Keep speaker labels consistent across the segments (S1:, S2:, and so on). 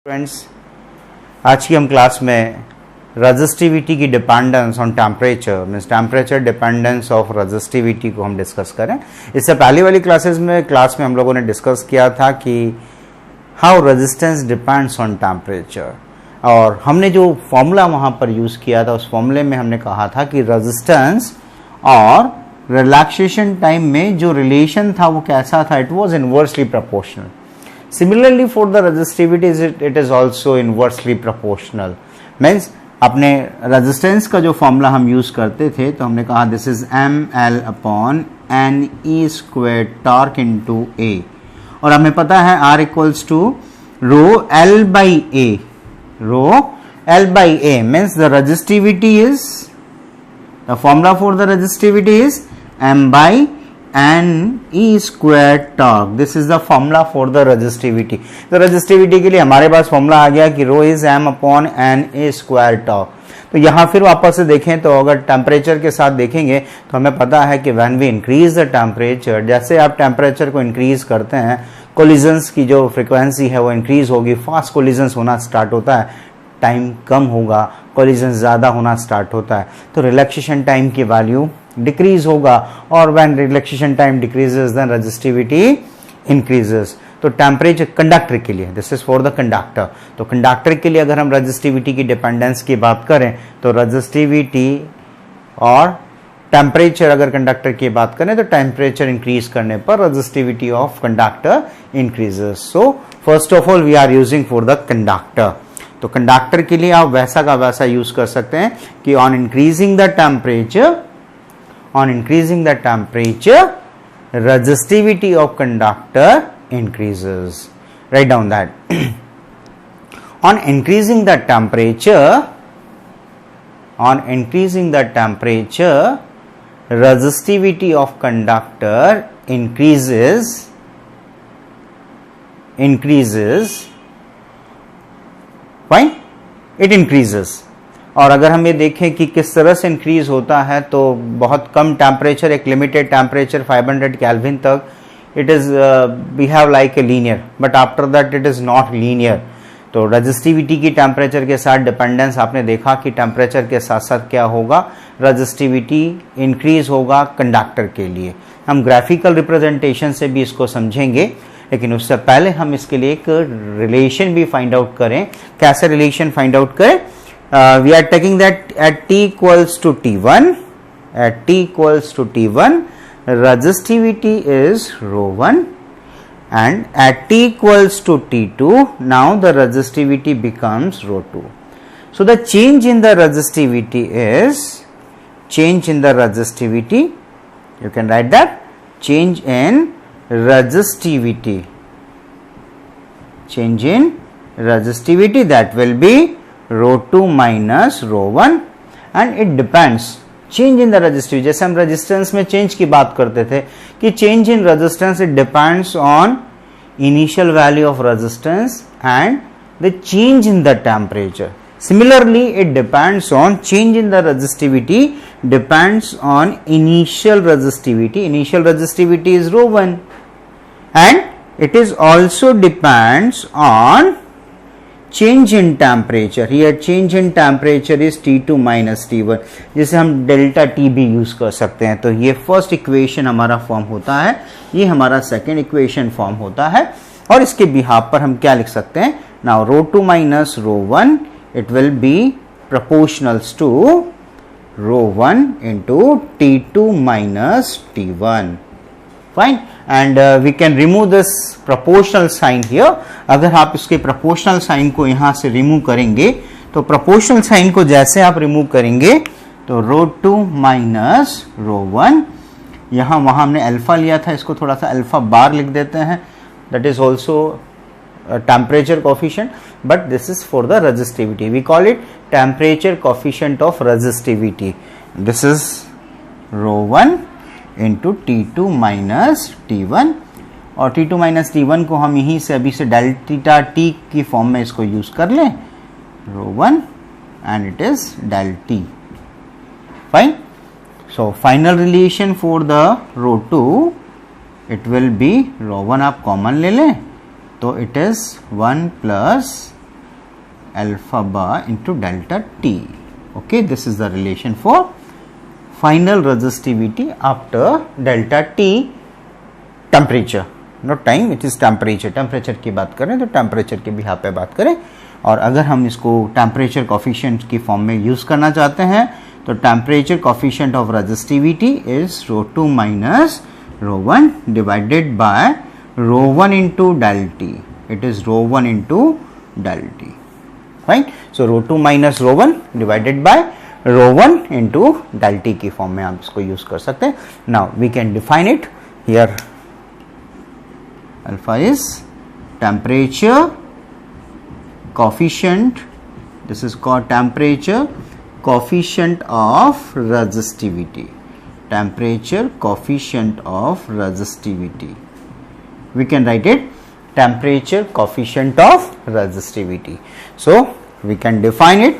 S1: Friends, आज की हम क्लास में रेजिस्टिविटी की dependence on temperature means temperature dependence of resistivity को हम डिस्कस करें। इससे पहले वाली क्लास में हम लोगों ने डिस्कस किया था कि how resistance depends on temperature, और हमने जो फॉर्मूला वहां पर यूज किया था उस फॉर्मूले में हमने कहा था कि रेजिस्टेंस और रिलैक्सेशन टाइम में जो रिलेशन था वो कैसा था, it was inversely proportional. Similarly, for the resistivity, it is also inversely proportional. Means अपने रेजिस्टेंस का जो फॉर्मूला हम यूज करते थे तो हमने कहा this is ml upon N E square torque into A, और हमें पता है r equals to rho l by A. Rho l by A means the resistivity is, the formula for the resistivity is m by N E square torque. This is the formula for the resistivity. तो resistivity के लिए हमारे पास formula आ गया कि rho is M upon N A square torque. तो यहां फिर वापस से देखें तो अगर टेम्परेचर के साथ देखेंगे तो हमें पता है कि when we increase the temperature, जैसे आप टेम्परेचर को इंक्रीज करते हैं कोलिजन्स की जो फ्रिक्वेंसी है वो इंक्रीज होगी, फास्ट कोलिजन्स होना स्टार्ट होता है, टाइम कम होगा, कोलिजन ज्यादा होना स्टार्ट होता है, तो रिलैक्सेशन टाइम की वैल्यू डिक्रीज होगा, और when relaxation time decreases then resistivity increases. तो टेम्परेचर कंडक्टर के लिए, this is for the conductor, तो कंडक्टर के लिए अगर हम रेजिस्टिविटी की डिपेंडेंस की बात करें तो रेजिस्टिविटी और टेम्परेचर, अगर कंडक्टर की बात करें तो टेम्परेचर इंक्रीज करने पर resistivity of conductor increases. So first of all we are using for the conductor. तो कंडक्टर के लिए आप वैसा का वैसा यूज कर सकते हैं कि on increasing the temperature, resistivity of conductor increases. Write down that. On increasing the temperature, resistivity of conductor increases. Fine? It increases. और अगर हम ये देखें कि किस तरह से इंक्रीज होता है तो बहुत कम टेम्परेचर, एक लिमिटेड टेम्परेचर 500 केल्विन तक, it is behave like a linear, but after that it is not linear. तो रेजिस्टिविटी की टेम्परेचर के साथ डिपेंडेंस आपने देखा कि टेम्परेचर के साथ साथ क्या होगा, रेजिस्टिविटी इंक्रीज होगा कंडक्टर के लिए। हम ग्राफिकल रिप्रेजेंटेशन से भी इसको समझेंगे, लेकिन उससे पहले हम इसके लिए एक रिलेशन भी फाइंड आउट करें। कैसे रिलेशन फाइंड आउट करें? We are taking that at t equals to t1, resistivity is rho1, and at t equals to t2, now the resistivity becomes rho2. So the change in the resistivity is, you can write that, change in resistivity, that will be rho2 minus rho1, and it depends, change in the resistivity, जैसे हम resistance में change की बात करते थे कि change in resistance it depends on initial value of resistance and the change in the temperature. Similarly, it depends on change in the resistivity, depends on initial resistivity. Initial resistivity is rho1, and it is also depends on change in temperature. Here change in temperature is T2 minus T1, जिसे हम delta T भी use कर सकते हैं। तो ये first equation हमारा form होता है, ये हमारा सेकेंड इक्वेशन फॉर्म होता है, और इसके बिहाफ पर हम क्या लिख सकते हैं? Now rho2 minus rho1, it will be proportionals to rho1 into T2 minus T1. Fine, and we can remove this proportional sign here. अगर आप इसके proportional sign को यहाँ से remove करेंगे तो proportional sign को जैसे आप remove करेंगे तो rho2 minus rho1, यहाँ वहाँ हमने अल्फा लिया था, इसको थोड़ा सा अल्फा बार लिख देते हैं, that is also a temperature coefficient, but this is for the resistivity. We call it temperature coefficient of resistivity. This is rho1 into T2 minus T1, और T2 माइनस T1 को हम यहीं से अभी से डेल्टा T की form में इसको यूज कर लें, rho1 and it is del T. Fine, so final relation for the rho2 it will be rho1 आप कॉमन ले लें तो it is 1 plus alpha bar into delta T. Okay, this is the relation for final resistivity after delta T temperature, not time, it is temperature. Temperature की बात करें तो temperature के भी यहाँ पे बात करें, और अगर हम इसको टेम्परेचर कोफिशिएंट की फॉर्म में यूज करना चाहते हैं तो temperature coefficient of resistivity is ρ2 minus ρ1 divided by ρ1 into del T. It is ρ1 into del T. Fine. So ρ2 minus ρ1 divided by ρ1 into del T की फॉर्म में आप इसको यूज कर सकते हैं. Now we can define it here. Alpha is temperature coefficient. This is called temperature coefficient of resistivity. Temperature coefficient of resistivity. We can write it temperature coefficient of resistivity. So we can define it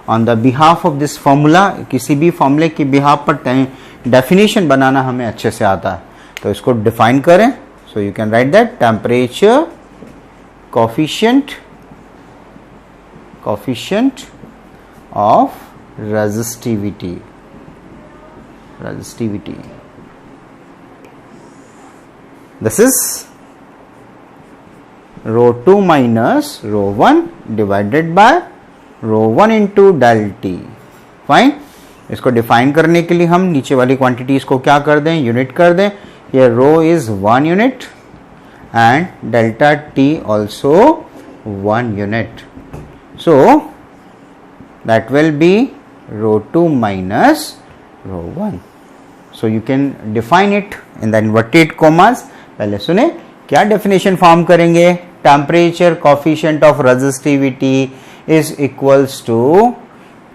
S1: on the behalf of this formula. किसी भी फॉर्मूले के behalf पर definition बनाना हमें अच्छे से आता है, तो इसको define करें. So you can write that temperature coefficient of resistivity. This is ρ2 minus ρ1 divided by ρ1 into del T. Fine. इसको डिफाइन करने के लिए हम नीचे वाली क्वांटिटीज को क्या कर दें, यूनिट कर दें. ये ρ is 1 unit and delta T also 1 unit. So that will be ρ2 minus ρ1. So you can define it in the inverted commas. पहले सुने क्या डेफिनेशन फॉर्म करेंगे. Temperature coefficient of resistivity is equals to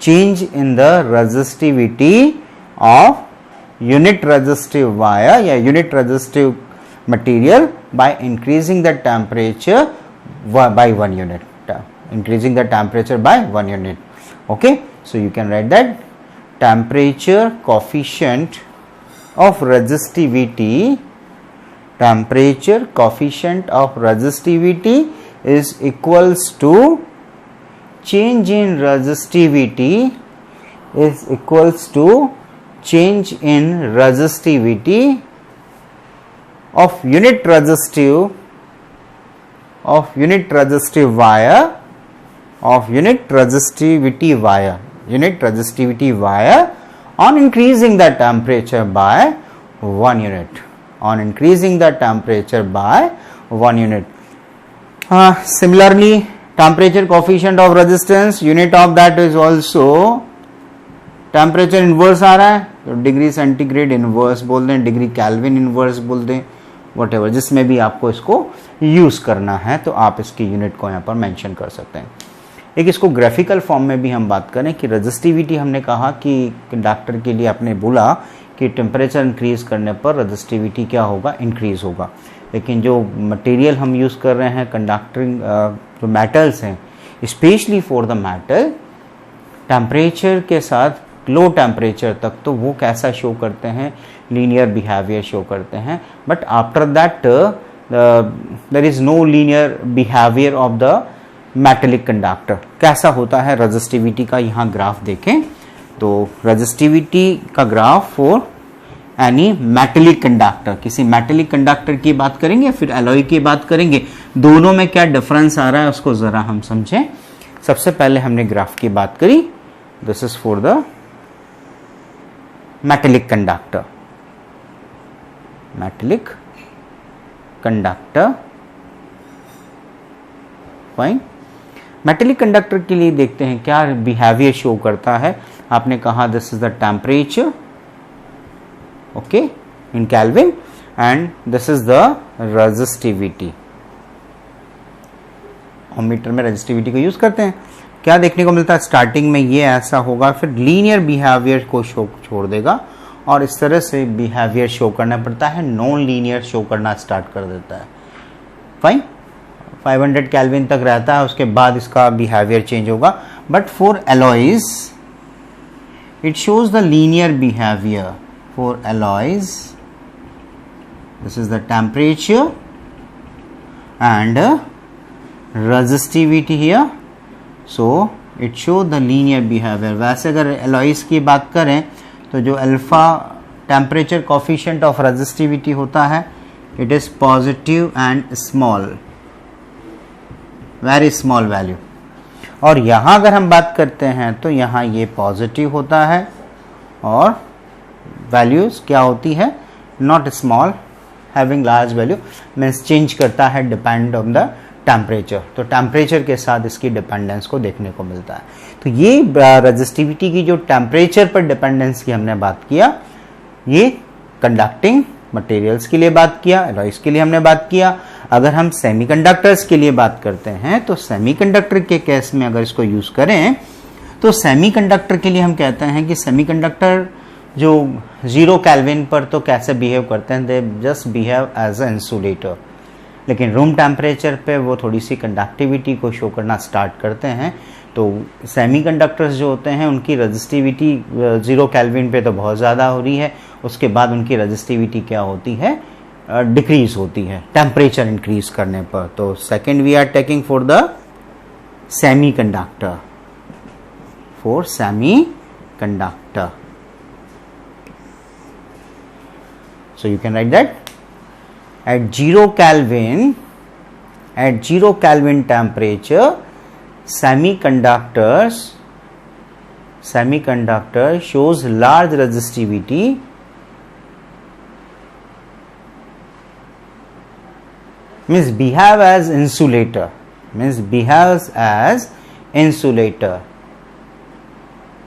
S1: change in the resistivity of unit resistive wire या unit resistive material by increasing the temperature by 1 unit. Increasing the temperature by 1 unit. Okay, so you can write that temperature coefficient of resistivity is equals to change in resistivity of unit resistivity wire on increasing the temperature by 1 unit. Similarly, temperature coefficient of resistance, unit of that is also temperature inverse आ रहा है तो degree centigrade inverse बोल दें, degree kelvin inverse बोल दें, whatever जिसमें भी आपको इसको यूज करना है तो आप इसकी यूनिट को यहाँ पर मेंशन कर सकते हैं. एक इसको ग्राफिकल फॉर्म में भी हम बात करें कि रेजिस्टिविटी हमने कहा कि कंडक्टर के लिए आपने बोला कि टेम्परेचर इंक्रीज करने पर रेजिस्टिविटी क्या होगा, इंक्रीज होगा. लेकिन जो मटेरियल हम यूज़ कर रहे हैं कंडक्टिंग जो मेटल्स हैं, specially for the metal, temperature के साथ लो टेम्परेचर तक तो वो कैसा शो करते हैं, लीनियर बिहेवियर शो करते हैं. But after that there is no linear behaviour of the metallic conductor. कैसा होता है रेजिस्टिविटी का, यहाँ ग्राफ देखें तो रेजिस्टिविटी का graph for any metallic conductor, किसी मेटेलिक कंडक्टर की बात करेंगे फिर एलॉय की बात करेंगे, दोनों में क्या डिफरेंस आ रहा है उसको जरा हम समझें. सबसे पहले हमने ग्राफ की बात करी, this is for the metallic conductor. Fine. Metallic conductor के लिए देखते हैं क्या बिहेवियर शो करता है. आपने कहा this is the temperature, okay, in kelvin, and this is the resistivity. Ohmmeter में रेजिस्टिविटी को यूज करते हैं. क्या देखने को मिलता है, स्टार्टिंग में ये ऐसा होगा, फिर लीनियर बिहेवियर को छोड़ देगा और इस तरह से बिहेवियर शो करना पड़ता है, नॉन लीनियर शो करना स्टार्ट कर देता है. फाइन. 500 केल्विन तक रहता है, उसके बाद इसका बिहेवियर चेंज होगा. But for alloys it shows the linear behavior. For alloys, this is the temperature and resistivity here, so it show the linear behaviour. वैसे अगर एलॉयज की बात करें तो जो alpha temperature coefficient of resistivity होता है, it is positive and small, very small value. और यहाँ अगर हम बात करते हैं तो यहाँ ये पॉजिटिव होता है और वैल्यूज क्या होती है, not small, having large value, means change करता है डिपेंड ऑन द टेम्परेचर। तो टेम्परेचर के साथ इसकी डिपेंडेंस को देखने को मिलता है। तो ये रेजिस्टिविटी की जो टेम्परेचर पर डिपेंडेंस की हमने बात किया, ये कंडक्टिंग मटेरियल्स के लिए बात किया, एलॉयज के लिए हमने बात किया। अगर हम सेमीकंडक्टर्स के लिए बात करते हैं तो सेमीकंडक्टर के केस में अगर इसको यूज करें तो सेमीकंडक्टर के लिए हम कहते हैं कि सेमीकंडक्टर जो 0 केल्विन पर तो कैसे बिहेव करते हैं, they just behave as a insulator. लेकिन रूम टेम्परेचर पे वो थोड़ी सी कंडक्टिविटी को शो करना स्टार्ट करते हैं। तो सेमीकंडक्टर्स जो होते हैं उनकी रेजिस्टिविटी 0 केल्विन पे तो बहुत ज़्यादा हो रही है, उसके बाद उनकी रेजिस्टिविटी क्या होती है, डिक्रीज होती है टेम्परेचर इंक्रीज करने पर। तो second we are taking for the semiconductor, for semiconductor. So you can write that at 0 Kelvin temperature, semiconductor shows large resistivity, means behaves as insulator,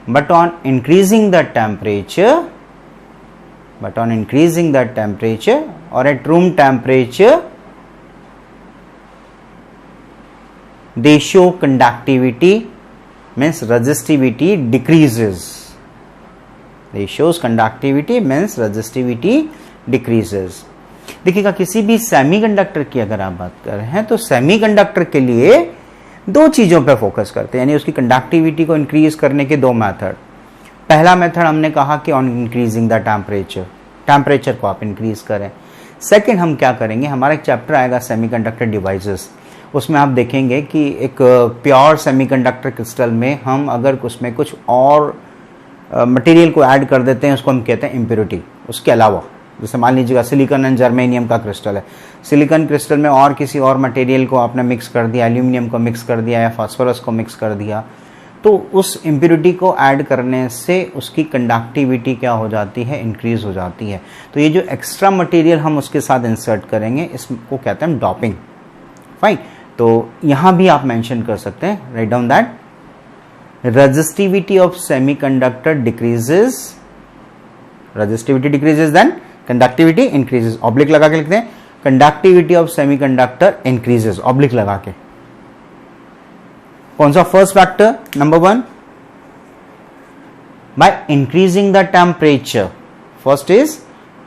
S1: but on increasing the temperature or at room temperature they show conductivity, means resistivity decreases. देखिएगा किसी भी semiconductor की अगर आप बात कर रहे हैं तो सेमीकंडक्टर के लिए दो चीजों पर फोकस करते हैं, यानी उसकी कंडक्टिविटी को इंक्रीज करने के दो मेथड। पहला मेथड हमने कहा कि ऑन इंक्रीजिंग द टेम्परेचर को आप इंक्रीज करें। सेकंड हम क्या करेंगे, हमारा एक चैप्टर आएगा सेमीकंडक्टर डिवाइसेस, उसमें आप देखेंगे कि एक प्योर सेमीकंडक्टर क्रिस्टल में हम अगर उसमें कुछ और मटेरियल को ऐड कर देते हैं, उसको हम कहते हैं इम्प्योरिटी। उसके अलावा जैसे मान लीजिएगा सिलिकॉन एंड जर्मेनियम का क्रिस्टल है, सिलिकॉन क्रिस्टल में और किसी और मटेरियल को आपने मिक्स कर दिया, एल्यूमिनियम को मिक्स कर दिया या फास्फोरस को मिक्स कर दिया, तो उस इम्प्योरिटी को ऐड करने से उसकी कंडक्टिविटी क्या हो जाती है, इंक्रीज हो जाती है। तो ये जो एक्स्ट्रा मटेरियल हम उसके साथ इंसर्ट करेंगे इसको कहते हैं डॉपिंग। फाइन, तो यहां भी आप मेंशन कर सकते हैं, write down that resistivity of semiconductor decreases, then conductivity increases. Oblique लगा के लिखते हैं, conductivity of semiconductor increases, oblique लगा के। कौन सा first factor, number 1, by increasing the temperature. First is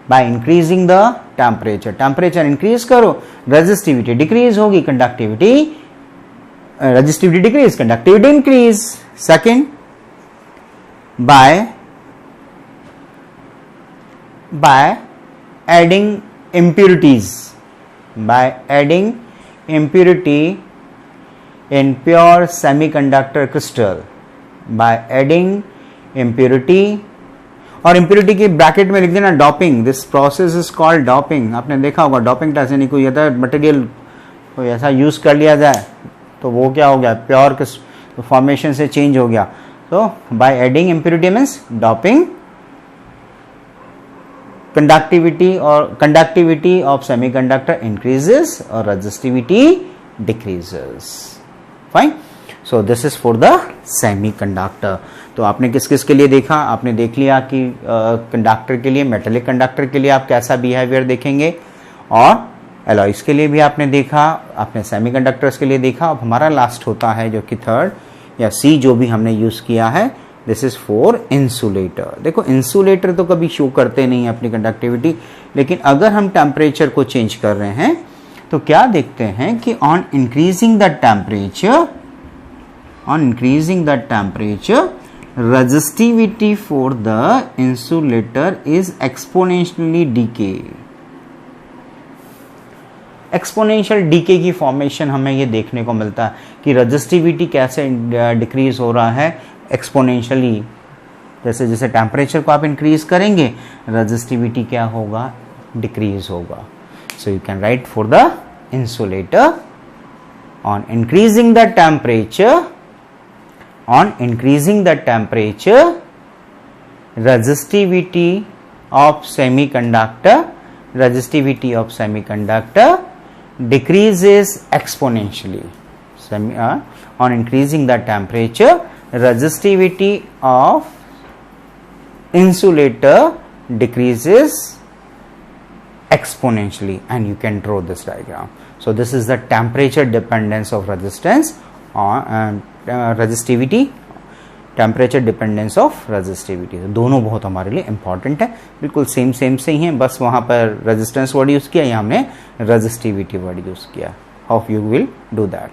S1: by increasing the temperature, temperature increase करो, resistivity decrease होगी, conductivity, resistivity decrease, conductivity increase. Second, by adding impurities, by adding impurity in pure semiconductor crystal, by adding impurity, और impurity की bracket में लिख देना doping. This process is called doping. आपने देखा होगा डॉपिंग टेस्ट, यानी कोई मटेरियल कोई ऐसा यूज कर लिया जाए तो वो क्या हो गया, प्योर फॉर्मेशन से चेंज हो गया। तो by adding impurity means doping, conductivity of semiconductor increases और resistivity decreases. Fine. So this is for the semiconductor. तो आपने किस किस के लिए देखा, आपने देख लिया कि कंडक्टर के लिए, मेटेलिक कंडक्टर के लिए आप कैसा बिहेवियर देखेंगे, और एलॉयज के लिए भी आपने देखा, आपने सेमीकंडक्टर्स के लिए देखा। अब हमारा लास्ट होता है जो कि थर्ड या सी जो भी हमने यूज किया है, दिस इज फॉर इंसुलेटर। देखो इंसुलेटर तो कभी शो करते नहीं है अपनी कंडक्टिविटी, लेकिन अगर हम टेम्परेचर को चेंज कर रहे हैं तो क्या देखते हैं कि on increasing the temperature resistivity for the insulator is exponentially decay. Exponential decay की फॉर्मेशन हमें ये देखने को मिलता है कि रजिस्टिविटी कैसे डिक्रीज हो रहा है एक्सपोनेंशियली। जैसे जैसे टेम्परेचर को आप इंक्रीज करेंगे रजिस्टिविटी क्या होगा, डिक्रीज होगा। So you can write for the insulator on increasing the temperature, resistivity of semiconductor decreases exponentially. On increasing the temperature, resistivity of insulator decreases exponentially, and you can draw this diagram. So this is the temperature dependence of resistance on resistivity, temperature dependence of resistivity. दोनों बहुत हमारे लिए important है, बिल्कुल same से ही है, बस वहाँ पर resistance वर्ड यूज किया, यहाँ हमने resistivity वर्ड यूज किया. Hope you will do that.